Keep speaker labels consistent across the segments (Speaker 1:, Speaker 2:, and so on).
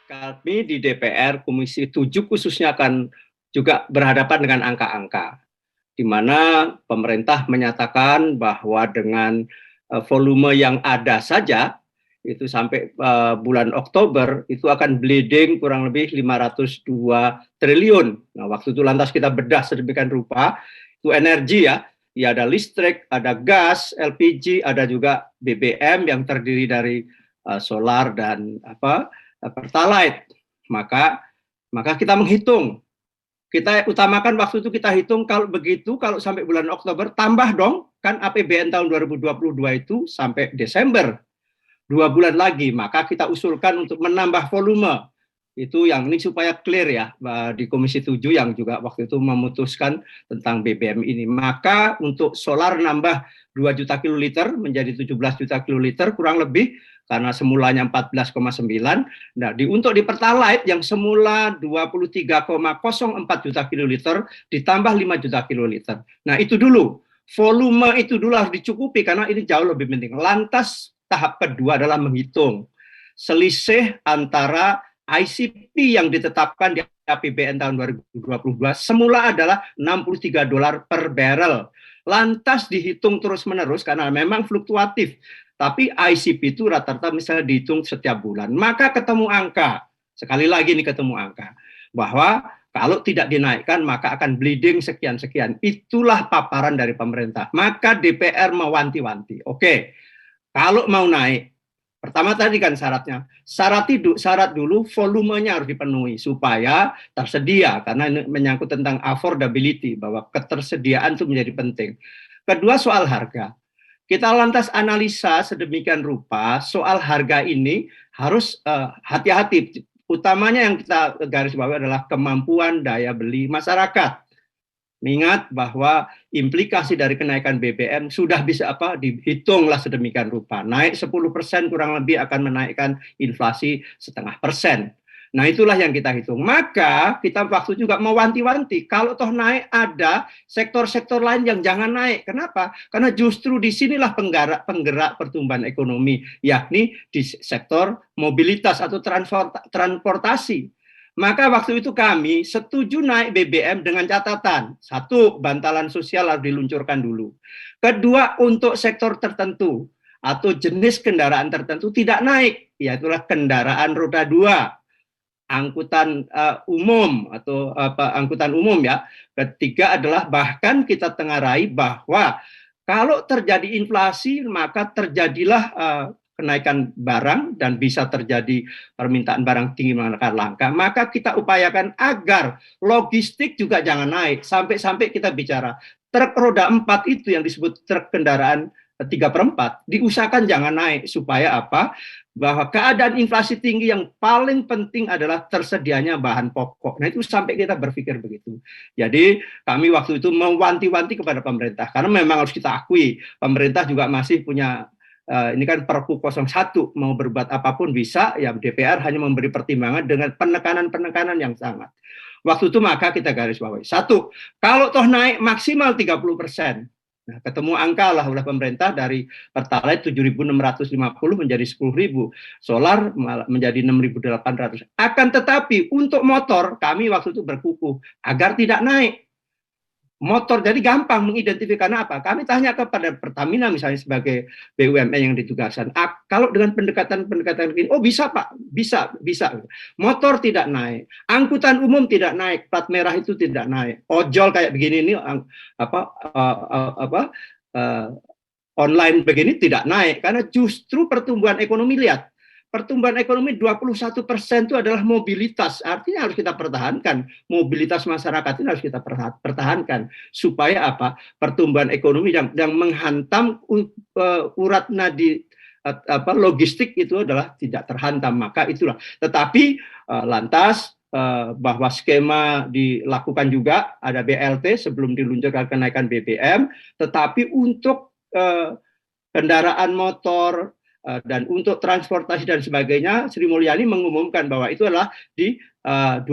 Speaker 1: Kami di DPR Komisi 7 khususnya akan juga berhadapan dengan angka-angka, di mana pemerintah menyatakan bahwa dengan volume yang ada saja, itu sampai bulan Oktober, itu akan bleeding kurang lebih 502 triliun. Nah, waktu itu lantas kita bedah sedemikian rupa, itu energi ya, ya ada listrik, ada gas, LPG, ada juga BBM yang terdiri dari solar dan pertalite. Maka kita menghitung, kita utamakan waktu itu kita hitung, kalau begitu kalau sampai bulan Oktober tambah dong, kan APBN tahun 2022 itu sampai Desember, 2 bulan lagi, maka kita usulkan untuk menambah volume. Itu yang ini supaya clear ya, di Komisi 7 yang juga waktu itu memutuskan tentang BBM ini. Maka untuk solar nambah 2 juta kiloliter menjadi 17 juta kiloliter kurang lebih, karena semulanya 14,9. Nah, untuk di Pertalite yang semula 23,04 juta kiloliter ditambah 5 juta kiloliter. Nah, itu dulu. Volume itu dulu harus dicukupi karena ini jauh lebih penting. Lantas tahap kedua adalah menghitung selisih antara ICP yang ditetapkan di APBN tahun 2022 semula adalah $63 per barrel. Lantas dihitung terus-menerus karena memang fluktuatif. Tapi ICP itu rata-rata misalnya dihitung setiap bulan. Maka ketemu angka, sekali lagi nih ketemu angka, bahwa kalau tidak dinaikkan maka akan bleeding sekian-sekian. Itulah paparan dari pemerintah. Maka DPR mewanti-wanti. Oke, kalau mau naik, pertama tadi kan syaratnya, syarat dulu volumenya harus dipenuhi supaya tersedia, karena ini menyangkut tentang affordability, bahwa ketersediaan itu menjadi penting. Kedua, soal harga. Kita lantas analisa sedemikian rupa soal harga ini harus hati-hati. Utamanya yang kita garis bawahi adalah kemampuan daya beli masyarakat. Mengingat bahwa implikasi dari kenaikan BBM sudah bisa dihitunglah sedemikian rupa. Naik 10% kurang lebih akan menaikkan inflasi 0,5%. Nah, itulah yang kita hitung. Maka kita waktu juga mewanti-wanti, kalau toh naik ada sektor-sektor lain yang jangan naik. Kenapa? Karena justru disinilah penggerak pertumbuhan ekonomi, yakni di sektor mobilitas atau transportasi. Maka waktu itu kami setuju naik BBM dengan catatan, satu, bantalan sosial harus diluncurkan dulu. Kedua, untuk sektor tertentu atau jenis kendaraan tertentu tidak naik, yaitulah kendaraan roda 2, angkutan umum atau angkutan umum ya. Ketiga adalah bahkan kita tengarai bahwa kalau terjadi inflasi maka terjadilah kenaikan barang dan bisa terjadi permintaan barang tinggi menggunakan langka, maka kita upayakan agar logistik juga jangan naik. Sampai-sampai kita bicara truk roda 4 itu yang disebut truk kendaraan 3/4 diusahakan jangan naik, supaya apa? Bahwa keadaan inflasi tinggi yang paling penting adalah tersedianya bahan pokok. Nah, itu sampai kita berpikir begitu. Jadi kami waktu itu mewanti-wanti kepada pemerintah, karena memang harus kita akui pemerintah juga masih punya ini kan Perpu 01, mau berbuat apapun bisa, ya DPR hanya memberi pertimbangan dengan penekanan-penekanan yang sangat. Waktu itu maka kita garis bawahi. Satu, kalau toh naik maksimal 30%. Nah, ketemu angka lah oleh pemerintah dari Pertalite 7.650 menjadi 10.000, solar menjadi 6.800. Akan tetapi untuk motor kami waktu itu berkukuh agar tidak naik. Motor jadi gampang mengidentifikasi apa. Kami tanya kepada Pertamina misalnya sebagai BUMN yang ditugaskan. Kalau dengan pendekatan begini, oh bisa Pak, bisa. Motor tidak naik, angkutan umum tidak naik, plat merah itu tidak naik, ojol kayak begini ini online begini tidak naik, karena justru pertumbuhan ekonomi, lihat. Pertumbuhan ekonomi 21% itu adalah mobilitas, artinya harus kita pertahankan. Mobilitas masyarakat ini harus kita pertahankan supaya apa? Pertumbuhan ekonomi yang menghantam urat nadi logistik itu adalah tidak terhantam. Maka itulah. Tetapi lantas bahwa skema dilakukan juga, ada BLT sebelum diluncurkan kenaikan BBM, tetapi untuk kendaraan motor, Dan untuk transportasi dan sebagainya, Sri Mulyani mengumumkan bahwa itu adalah di 2%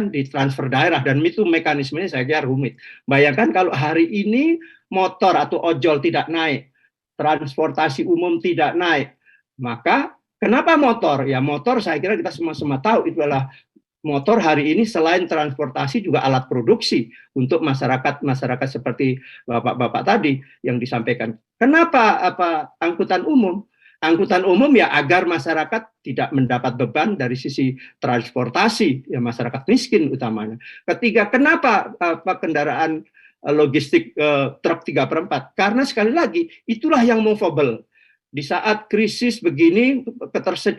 Speaker 1: di transfer daerah, dan itu mekanismenya saya kira rumit. Bayangkan kalau hari ini motor atau ojol tidak naik, transportasi umum tidak naik, maka kenapa motor? Ya motor saya kira kita semua tahu itu adalah motor hari ini selain transportasi juga alat produksi untuk masyarakat seperti bapak-bapak tadi yang disampaikan. Kenapa angkutan umum? Angkutan umum ya agar masyarakat tidak mendapat beban dari sisi transportasi, ya masyarakat miskin utamanya. Ketiga, kenapa kendaraan logistik truk 3/4? Karena sekali lagi itulah yang movable. Di saat krisis begini,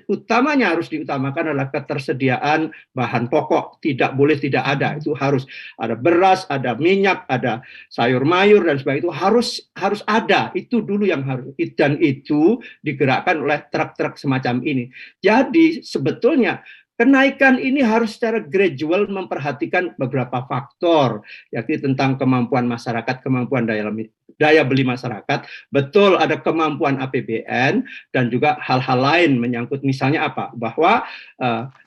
Speaker 1: utamanya harus diutamakan adalah ketersediaan bahan pokok. Tidak boleh tidak ada. Itu harus ada beras, ada minyak, ada sayur mayur dan sebagainya. Itu harus ada. Itu dulu yang harus. Dan itu digerakkan oleh truk-truk semacam ini. Jadi sebetulnya kenaikan ini harus secara gradual memperhatikan beberapa faktor, yakni tentang kemampuan masyarakat, kemampuan daya beli masyarakat. Betul ada kemampuan APBN dan juga hal-hal lain menyangkut misalnya apa? Bahwa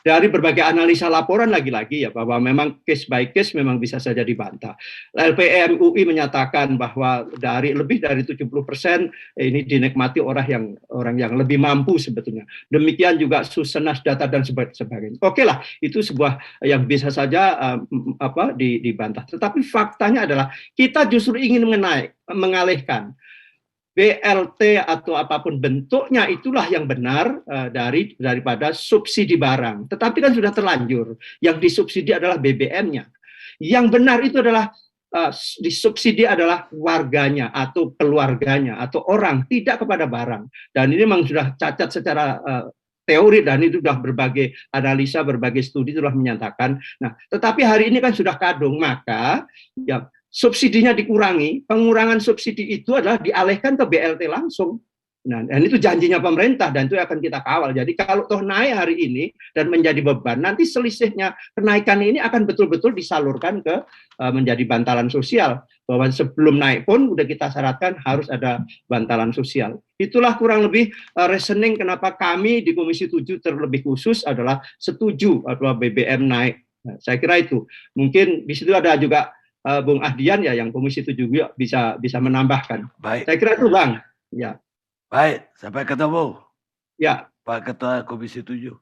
Speaker 1: dari berbagai analisa laporan lagi-lagi ya bahwa memang case by case memang bisa saja dibantah. LPM UI menyatakan bahwa lebih dari 70% ini dinikmati orang yang lebih mampu sebetulnya. Demikian juga Susenas Data dan sebagainya. Oke lah, itu sebuah yang bisa saja dibantah. Tetapi faktanya adalah kita justru ingin mengalihkan BLT atau apapun bentuknya, itulah yang benar daripada subsidi barang. Tetapi kan sudah terlanjur, yang disubsidi adalah BBM-nya. Yang benar itu adalah disubsidi adalah warganya atau keluarganya atau orang, tidak kepada barang. Dan ini memang sudah cacat secara teori, dan itu sudah berbagai analisa, berbagai studi telah menyatakan. Nah, tetapi hari ini kan sudah kadung, maka ya subsidinya dikurangi. Pengurangan subsidi itu adalah dialihkan ke BLT langsung. Nah, dan itu janjinya pemerintah dan itu akan kita kawal. Jadi kalau toh naik hari ini dan menjadi beban, nanti selisihnya kenaikan ini akan betul-betul disalurkan ke menjadi bantalan sosial. Bahwa sebelum naik pun udah kita syaratkan harus ada bantalan sosial. Itulah kurang lebih reasoning kenapa kami di Komisi 7 terlebih khusus adalah setuju bahwa BBM naik. Nah, saya kira itu. Mungkin di situ ada juga Bung Ahdian ya yang Komisi 7 juga bisa menambahkan. Baik. Saya kira itu Bang. Ya.
Speaker 2: Baik, sampai ketemu.
Speaker 1: Ya.
Speaker 2: Pak Ketua Komisi 7.